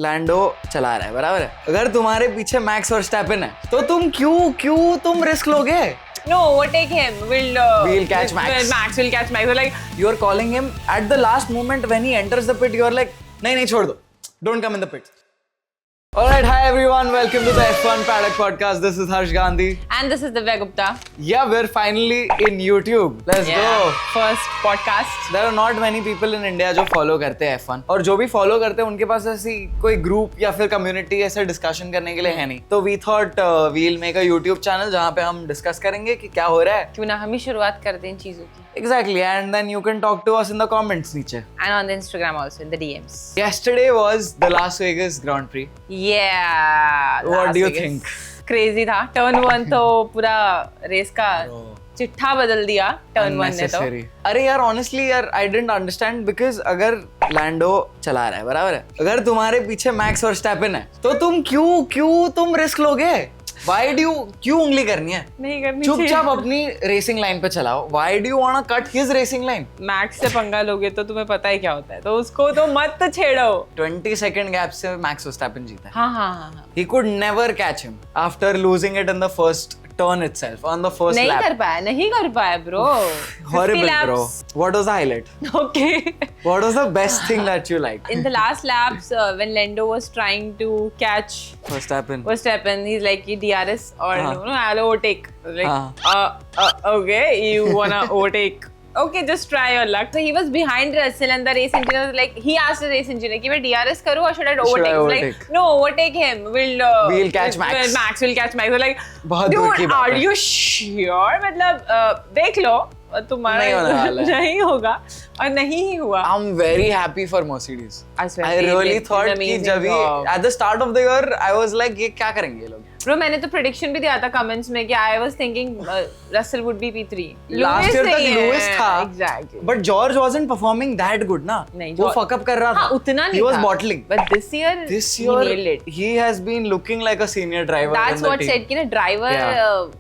लैंडो चला रहा है, बराबर है। अगर तुम्हारे पीछे मैक्स वर्स्टैपेन है तो तुम क्यों तुम रिस्क लोगे? No, overtake him. We'll catch Max. Max will catch Max. We're like, You are calling him at the last moment when he enters the pit. You are like, नहीं छोड़ दो, don't come in the pit. Alright, hi everyone, welcome to the F1 Paddock Podcast. This is Harsh Gandhi. and this is Divya Gupta. Yeah, we're finally in YouTube. Let's go. First podcast. There are not many people in India जो follow करते हैं F1 और जो भी follow करते हैं उनके पास ऐसी कोई group या फिर community ऐसे discussion करने के लिए है नहीं। तो we thought we'll make a YouTube channel जहाँ पे हम discuss करेंगे कि क्या हो रहा है। क्यों ना हम ही शुरुआत कर दें इन चीजों की. Exactly, and then you can talk to us in the comments नीचे. And on the Instagram also, in the DMs. Yesterday was the Las Vegas Grand Prix. Yeah. What Las do you Vegas. think? Crazy था. Turn 1 तो पूरा race का चिट्ठा बदल दिया. Turn 1 ने तो. Unnecessary. अरे यार honestly यार I didn't understand because अगर लैंडो चला रहा है, बराबर है, अगर तुम्हारे पीछे मैक्स वर्स्टैपेन है तो तुम क्यों तुम रिस्क लोगे? Why do you क्यों उंगली करनी है? नहीं करनी चाहिए. चुपचाप अपनी रेसिंग लाइन पे चलाओ. Why do you wanna cut his racing line? Max से पंगा लोगे तो तुम्हें पता ही क्या होता है, तो उसको तो मत छेड़ो. 20 second gap से मैक्स वर्स्टैपेन जीता है. हाँ. He could never catch him after losing it in the first turn itself, on the first नहीं lap. नहीं कर पाया bro. Horrible bro. What was the highlight? Okay. What was the best thing that you liked? In the last laps, when Lando was trying to catch Verstappen, he's like DRS or I'll overtake. Like, okay, you wanna overtake? Okay, just try your luck. So he was behind Russell and the race engineer was like, he asked the race engineer, कि मैं DRS करूँ or should I overtake? overtake? Like, no, overtake him. We'll catch Max. Max will catch Max. So like, बहुत दूर की dude, बात are है. you sure? मतलब देख लो तुम्हारा नहीं होने वाला है. नहीं होगा और नहीं ही हुआ. I'm very happy for Mercedes. I swear, I they really did thought an कि amazing जब job. at the start of the year I was like ये क्या करेंगे ये लोग? Bro, मैंने तो prediction भी दिया था comments में कि I was thinking Russell would be P3. Last year तक Lewis था. Exactly. But George wasn't performing that good ना. नहीं, वो fuck up कर रहा था. हाँ, उतना नहीं He was था. bottling. But this year he nailed it. he has been looking like a senior driver. That's in the what team. said कि ना driver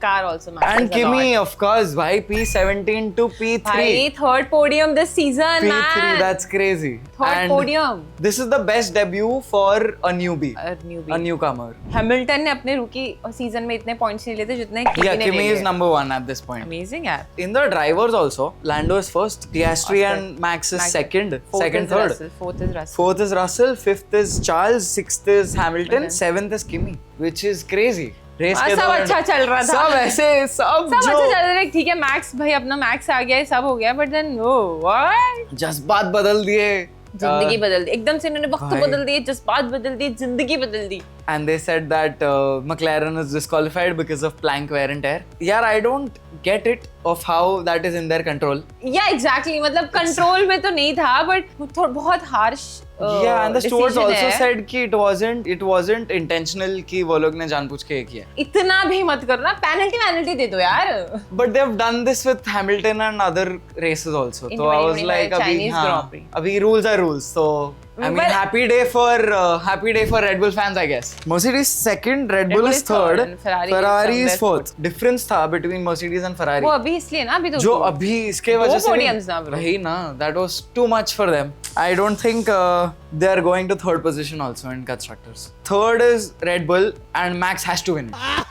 car also matters And a Kimi, lot. of course, भाई P17 to P3. भाई third podium this season, P3, man. that's crazy. Third And podium. This is the best debut for a newbie. A newcomer. Hamilton ने अपने rookie season में इतने points नहीं लेते जितने Kimi Yeah, ने Kimi ले is लिए. number 1 at this point. Amazing यार. In the drivers also, Lando is first, Piastri and Max is second, second, third. Fourth is Russell. Fourth is Russell, fifth is Charles, sixth is Hamilton, seventh is Kimi, which is crazy. Race के सब दौरान अच्छा चल रहा था. सब ऐसे सब अच्छा जो चल रहा है. ठीक है मैक्स भाई अपना मैक्स आ गया है, सब हो गया, बट देन व्हाट, जज्बात बदल दिए. जिंदगी बदल दी एकदम से. इन्होंने वक्त भाई. बदल दिए, जज्बात बदल दिए, जिंदगी बदल दी. And they said that McLaren is disqualified because of plank wear and tear. Yeah, I don't get it of how that is in their control. या एग्जैक्टली मतलब कंट्रोल में तो नहीं था, बट बहुत harsh. Yeah, and the stewards also said कि it wasn't intentional कि वो लोग ने जानबूझ के किया. इतना भी मत करो ना, पेनल्टी दे दो यार. But they've done this with Hamilton and other races also. So I was like, अभी rules are rules. So I mean, happy day for Red Bull fans, I guess. Mercedes second, Red Bull is third, and Ferrari is fourth. Difference था between Mercedes and Ferrari. वो अभी इसलिए ना, अभी तो जो अभी इसके वजह से podiums ना bro. वही ना, that was too much for them. I don't think they are going to third position also in constructors. Third is Red Bull and Max has to win it.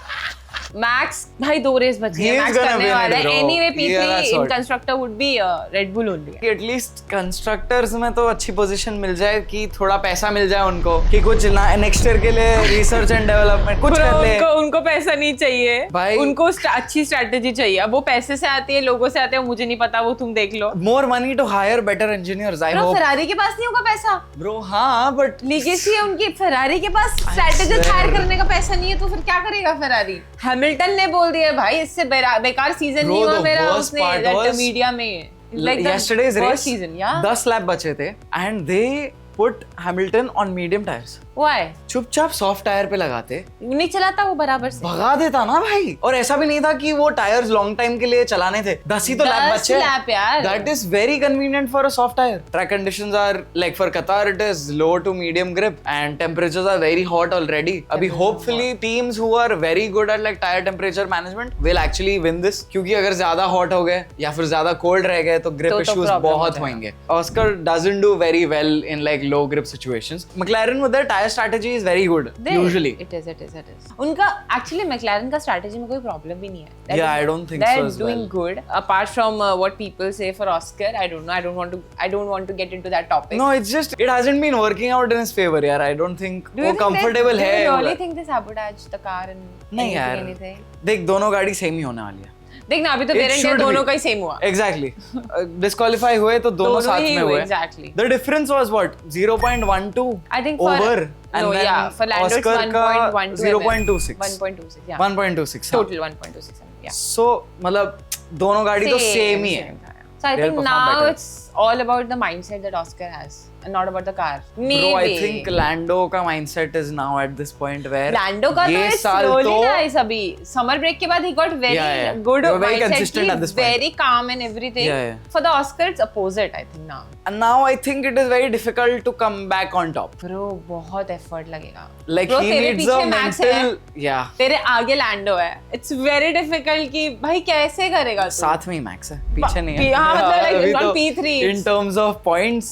Max भाई 2 race बची है, max करने वाला है. Anyway P3 in constructor would be red bull only. At least constructors में तो अच्छी position मिल जाए कि थोड़ा पैसा मिल जाए उनको कि कुछ नेक्स्ट ईयर के लिए रिसर्च एंड डेवलपमेंट कुछ कर ले. उनको पैसा नहीं चाहिए भाई, उनको अच्छी स्ट्रेटेजी चाहिए. अब वो पैसे से आती है, लोगों से आते हैं, मुझे नहीं पता, वो तुम देख लो. More money to hire better engineers. I hope. Ferrari के पास नहीं होगा पैसा ब्रो. हाँ बट लीगेसी है उनकी. फरारी के पास स्ट्रेटेजिस्ट हायर करने का पैसा नहीं है, तो फिर क्या करेगा फरारी? हैमिल्टन ने बोल दिया भाई इससे बेकार सीजन नहीं हुआ मेरा. उसने मीडिया में yesterday's race season, yeah. 10 lap बचे थे and they put Hamilton on medium tires. Why? चुपचाप सॉफ्ट टायर पे लगाते, नहीं चलाता वो बराबर से, भगा देता ना भाई. और ऐसा भी नहीं था कि वो टायर्स लॉन्ग टाइम के लिए चलाने थे. 10 ही तो लैप बचे. That is very convenient for a soft tire. Track conditions are like for Qatar it is low to medium grip and temperatures are very hot already. अभी hopefully teams who are very good at like tire temperature management will actually win this. क्योंकि अगर ज्यादा hot हो गए या फिर ज्यादा cold रह गए तो grip issues बहुत होंगे. Oscar doesn't do very well in like low grip situations. McLaren with their tire tire strategy is very good usually. It is. उनका actually McLaren का strategy में कोई problem भी नहीं है. I don't think so as well. They're doing good. Apart from what people say for Oscar, I don't know. I don't want to get into that topic. No, it's just it hasn't been working out in his favor, यार. I don't think वो comfortable है. Do you really think they sabotage the car and anything? देख दोनों गाड़ी same ही होने वाली है. देख ना अभी तो वेरिएंट दोनों का ही सेम हुआ. Exactly. Disqualify हुए तो दोनों साथ में हुए. Exactly. The difference was what 0.12. I think for over. No, yeah, for Lando it's 1.12. 0.26. 1.26. Yeah. 1.26. Total 1.26. Yeah. So मतलब दोनों गाड़ी तो सेम ही है. So I think now it's all about the mindset that Oscar has and not about the car. Maybe. Bro, I think Lando का mindset is now at this point where Lando का तो slowly nice अभी summer break के बाद he got very good very mindset. Consistent at this point. Very calm and everything. For the Oscar it's opposite I think now. And now I think it is very difficult to come back on top. Bro बहुत effort लगेगा. Like Bro, he needs a mental तेरे आगे Lando है. It's very difficult कि भाई कैसे करेगा तू? साथ में ही Max है पीछे नहीं है. हाँ मतलब like P3. In terms of points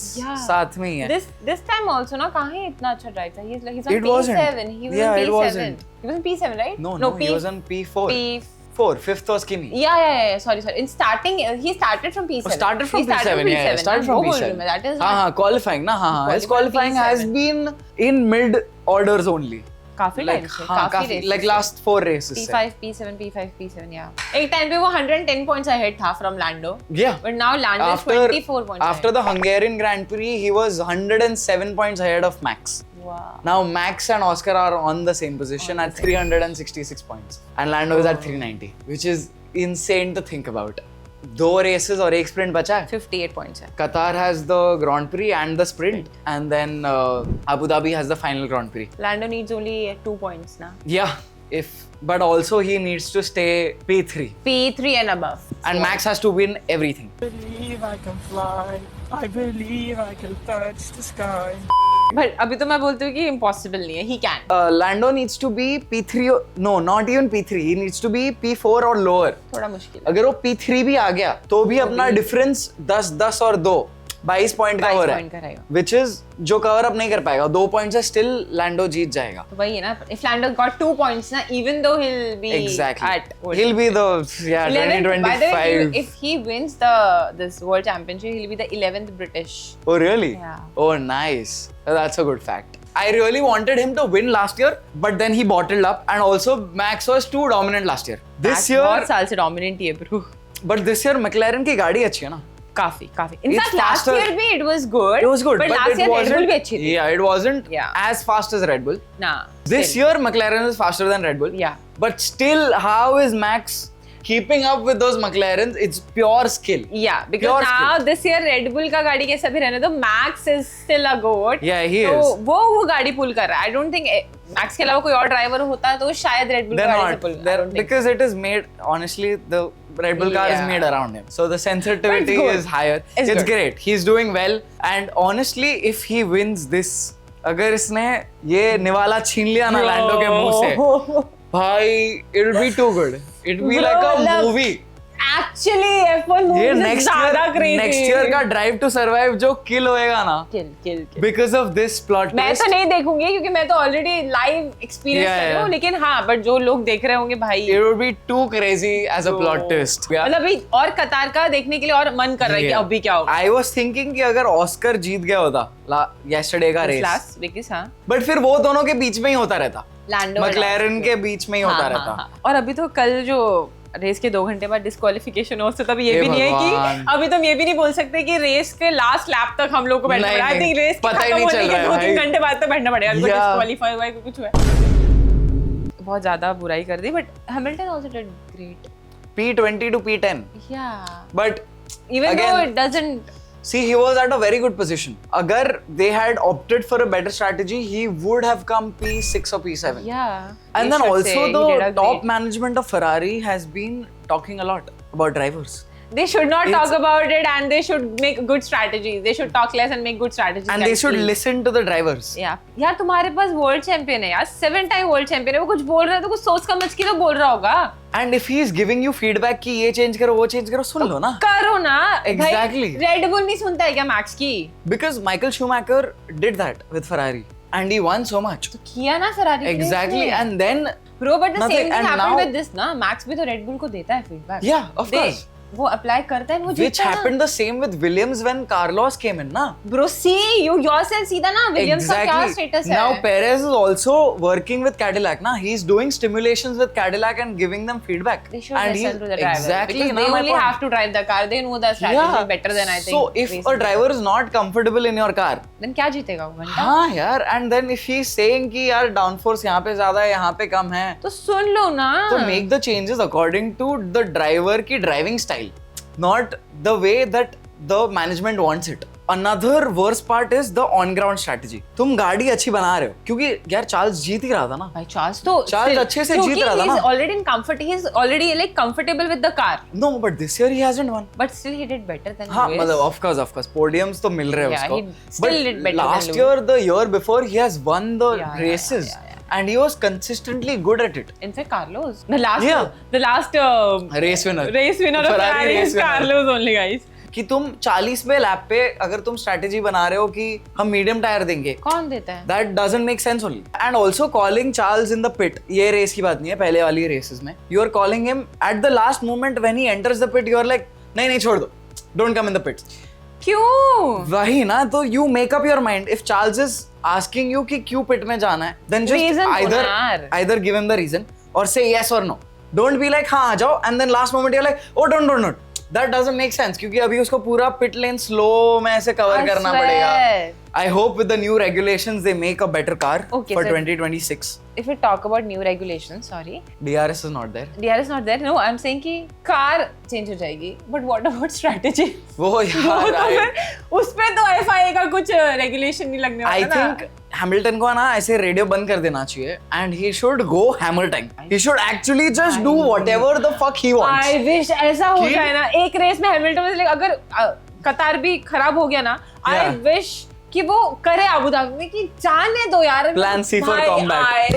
साथ में ही है. This time also ना कहाँ है इतना अच्छा drive था. He's on P7. He was on P7. He was on P7 right? No, he was on P4. Fifth was Kimi. Yeah. Sorry. In starting, he started from P7. Started from P7. Yeah, started from P7. That is. Qualifying ना हाँ. His qualifying has been in mid orders only. काफी time से काफी like last 4 races P5 P7 yeah एक time पे वो 110 points ahead था from Lando yeah but now Lando is 24 points after the Hungarian Grand Prix he was 107 points ahead of Max. Wow. Now Max and Oscar are on the same position at 366 points and Lando is at 390 which is insane to think about. 2 races और 1 sprint बचा है. 58 points है. Qatar has the Grand Prix and the sprint and then Abu Dhabi has the final Grand Prix. Lando needs only 2 points now. Yeah, but also he needs to stay P3. P3 and above. And Max has to win everything. I believe I can fly. I believe I can touch the sky. But अभी तो मैं बोलती हूँ कि impossible नहीं है. He can. Lando needs to be P3. No, not even P3. He needs to be P4 or lower. थोड़ा मुश्किल है. अगर वो P3 भी आ गया तो भी अपना difference 10 और 2 22 पॉइंट का हो रहा है which is जो कवर अप नहीं कर पाएगा 2 पॉइंट से still Lando जीत जाएगा. तो वही है ना if Lando got 2 points ना even though he'll be he'll be the 2025 by the way if he wins this world championship he'll be the 11th British. Oh really? Yeah. Oh nice. That's a good fact. I really wanted him to win last year but then he bottled up and also Max was too dominant last year. This year बहुत साल से dominant ही है bro. But this year McLaren की गाड़ी अच्छी है ना. काफी in fact last year भी it was good but last year Red Bull भी अच्छी थी. Yeah, it wasn't as fast as Red Bull. Nah. This year McLaren is faster than Red Bull. Yeah. But still how is Max keeping up with those McLarens? It's pure skill. Yeah, because now this year Red Bull का गाड़ी कैसा भी रहने दो Max is still a goat. Yeah, he is. वो गाड़ी पुल कर रहा है. I don't think Max के अलावा कोई और ड्राइवर होता तो शायद Red Bull गाड़ी से पुल. Because it is made honestly the Red Bull car is made around him. So the sensitivity is higher. It's great. He's doing well. And honestly, if he wins this, अगर इसने ये निवाला छीन लिया ना लैंडो के मुंह से, भाई, it'll be too good. It'll be like a movie. Actually, F1 movies ज़्यादा crazy. Next year का Drive to Survive जो kill होएगा ना. Kill. Because of this plot twist. मैं तो नहीं देखूंगी क्योंकि मैं तो already live experience कर रही हूँ. लेकिन हाँ, but जो लोग देख रहे होंगे भाई. It would be too crazy as a plot twist. मतलब भाई और कतार का देखने के लिए और मन कर रहा है कि अभी क्या होगा. I was thinking कि अगर ऑस्कर जीत गया होता yesterday का रेस. Last week हाँ. But फिर वो दोनों के बीच में ही होता रहता. McLaren के बीच में ही होता रहता. और अभी तो कल जो रेस के 2 घंटे बाद डिस्क्वालिफिकेशन हो सकता है. ये भी नहीं है कि अभी तुम ये भी नहीं बोल सकते कि रेस के लास्ट लैप तक हम लोग को बैठना पड़ेगा. आई थिंक रेस खत्म होने के 2-3 घंटे बाद तो बैठना पड़ेगा. डिस्क्वालीफाई हुआ है कुछ हुआ. बहुत ज्यादा बुराई कर दी but Hamilton also did great. P20 to P10. Yeah. But even though it doesn't. See, he was at a very good position. Agar they had opted for a better strategy, he would have come P6 or P7. Yeah. And then also the top management of Ferrari has been talking a lot about drivers. They should not talk about it and they should make good strategies. They should talk less and make good strategies. And they should listen to the drivers. Yeah. यार तुम्हारे पास world champion है यार, 7-time world champion है. वो कुछ बोल रहा है तो कुछ सोच समझ के तो बोल रहा होगा. And if he is giving you feedback कि ये change करो वो change करो, सुन लो ना. करो ना. Exactly. Red Bull नहीं सुनता है क्या Max की? Because Michael Schumacher did that with Ferrari. and he won so much. तो किया ना Ferrari Exactly, and then bro, but the nothing, same thing and happened now- with this ना. Max भी तो Red Bull को देता है feedback. Yeah, of course. वो apply करता है, वो Which जीतता है ना. happened the same with Williams when Carlos came in, na? Bro, see you yourself सीधा ना Williams का क्या status है? Now Perez is also working with Cadillac, na? He's doing stimulations with Cadillac and giving them feedback. They should and listen to the driver. Exactly, Because na, they my only point. have to drive the car. They know the strategy better than I think. So if a driver is not comfortable in your car, then क्या जीतेगा वो घंटा? हाँ यार, and then if he's saying कि यार downforce यहाँ पे ज्यादा है, यहाँ पे कम है, तो सुन लो ना. तो make the changes according to the driver की driving style, not the way that the management wants it. Another worst part is the on-ground strategy. तुम गाड़ी अच्छी बना रहे हो, क्योंकि यार चार्ल्स जीत ही रहा था ना. भाई चार्ल्स तो चार्ल्स अच्छे से जीत रहा था ना. He's already in comfort. He is already like comfortable with the car. No, but this year he hasn't won. But still he did better than हाँ, Lewis. मतलब of course podiums तो मिल रहे हैं Yeah, उसको. he still did better than last Lewis. year, the year before, he has won the Yeah, races, yeah. and he was consistently good at it. In fact, Carlos, the last Race winner. race winner of Ferrari is Carlos only, guys. कि तुम 40वें lap पे अगर तुम strategy बना रहे हो कि हम मीडियम टायर देंगे, कौन देता है? That doesn't make sense only. And also calling Charles in the pit. ये रेस की बात नहीं है, पहले वाली रेसेस में. You are calling him at the last moment when he enters the pit. You are like, नहीं छोड़ दो. Don't come in the pits. क्यों? वही ना, तो you make up your mind. If Charles is asking you कि क्यों pit में जाना है, then just Reason either give him the reason or say yes or no. Don't be like हाँ आ जाओ and then last moment you're like, oh don't. That doesn't make sense क्योंकि अभी उसको पूरा pit lane slow में ऐसे cover करना पड़ेगा. I hope with the new regulations they make a better car for 2026. If we talk about new regulations, sorry. DRS is not there. DRS is not there. No, I'm saying कि car change हो जाएगी. But what about strategy? वो यार, तो फिर उस पे तो FIA का कुछ regulation नहीं लगने वाला ना. I think Hamilton को ना ऐसे रेडियो बंद कर देना चाहिए and he should go hammer time. He should actually just do whatever the fuck he wants. I wish ऐसा हो जाए ना. एक रेस में Hamilton में अगर कतार भी खराब हो गया ना, I wish कि वो करे अबू धाबी में कि जाने दो यार. Plan C for combat.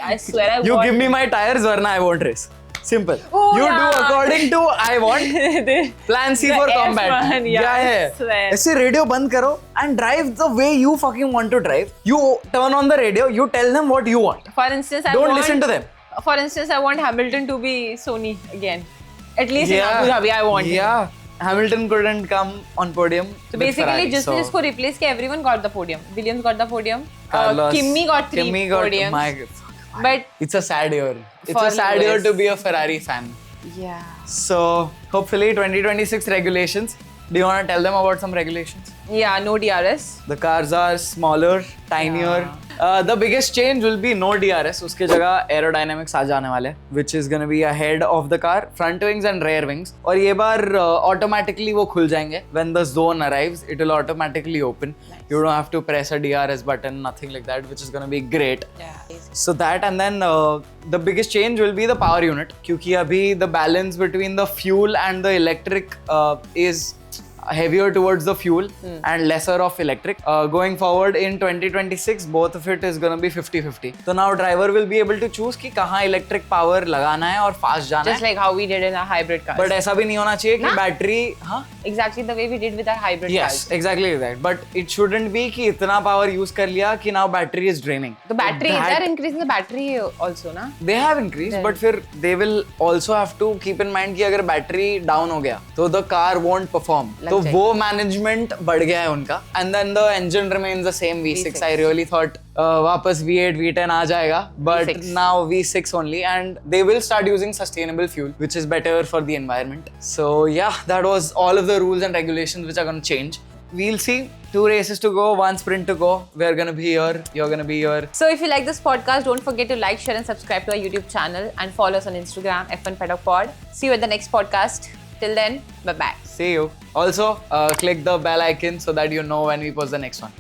I swear. You give me my tires वरना I won't race. Simple. You do according to I want. Plan C for combat. क्या है? ऐसे रेडियो बंद करो and drive the way you fucking want to drive. You turn on the radio. You tell them what you want. For instance, Don't listen to them. For instance, I want Hamilton to be Sony again. At least in Abu Dhabi, I want. Yeah. Hamilton couldn't come on podium. So basically, जिसको replace किया, everyone got the podium. Williams got the podium. Carlos, Kimi got 3 podiums. But it's a sad year. It's a sad year to be a Ferrari fan. Yeah. So hopefully 2026 regulations. Do you want to tell them about some regulations? Yeah, no DRS. The cars are smaller, tinier. The biggest change will be no DRS. उसके जगह aerodynamics आ जाने वाले, which is gonna be ahead of the car, front wings and rear wings. और ये बार automatically वो खुल जाएंगे. When the zone arrives, it will automatically open. Nice. You don't have to press a DRS button, nothing like that, which is gonna be great. Yeah. So that, and then the biggest change will be the power unit. क्योंकि अभी the balance between the fuel and the electric is heavier towards the fuel and lesser of electric. Going forward in 2026, both of it is gonna be 50-50. So now driver will be able to choose कि कहाँ electric power लगाना है और fast जाना है. Just like how we did in our hybrid cars. But ऐसा भी नहीं होना चाहिए कि battery, हाँ? Exactly the way we did with our hybrid cars. Yes, exactly that. But it shouldn't be कि इतना power use कर लिया कि now battery is draining. The battery, they're increasing the battery also, na? They have increased, but फिर they will also have to keep in mind कि अगर battery down हो गया, तो the car won't perform. तो वो management बढ़ गया है उनका. And then the engine remains the same V6. I really thought वापस V8, V10 आ जाएगा, but V6. Now V6 only, and they will start using sustainable fuel, which is better for the environment. So yeah, that was all of the rules and regulations which are going to change. We'll see. 2 races to go, 1 sprint to go. We're gonna be here. You're gonna be here. So if you like this podcast, don't forget to like, share, and subscribe to our YouTube channel, and follow us on Instagram, F1 Paddock Pod. See you at the next podcast. Till then, bye bye. See you. Also, click the bell icon so that you know when we post the next one.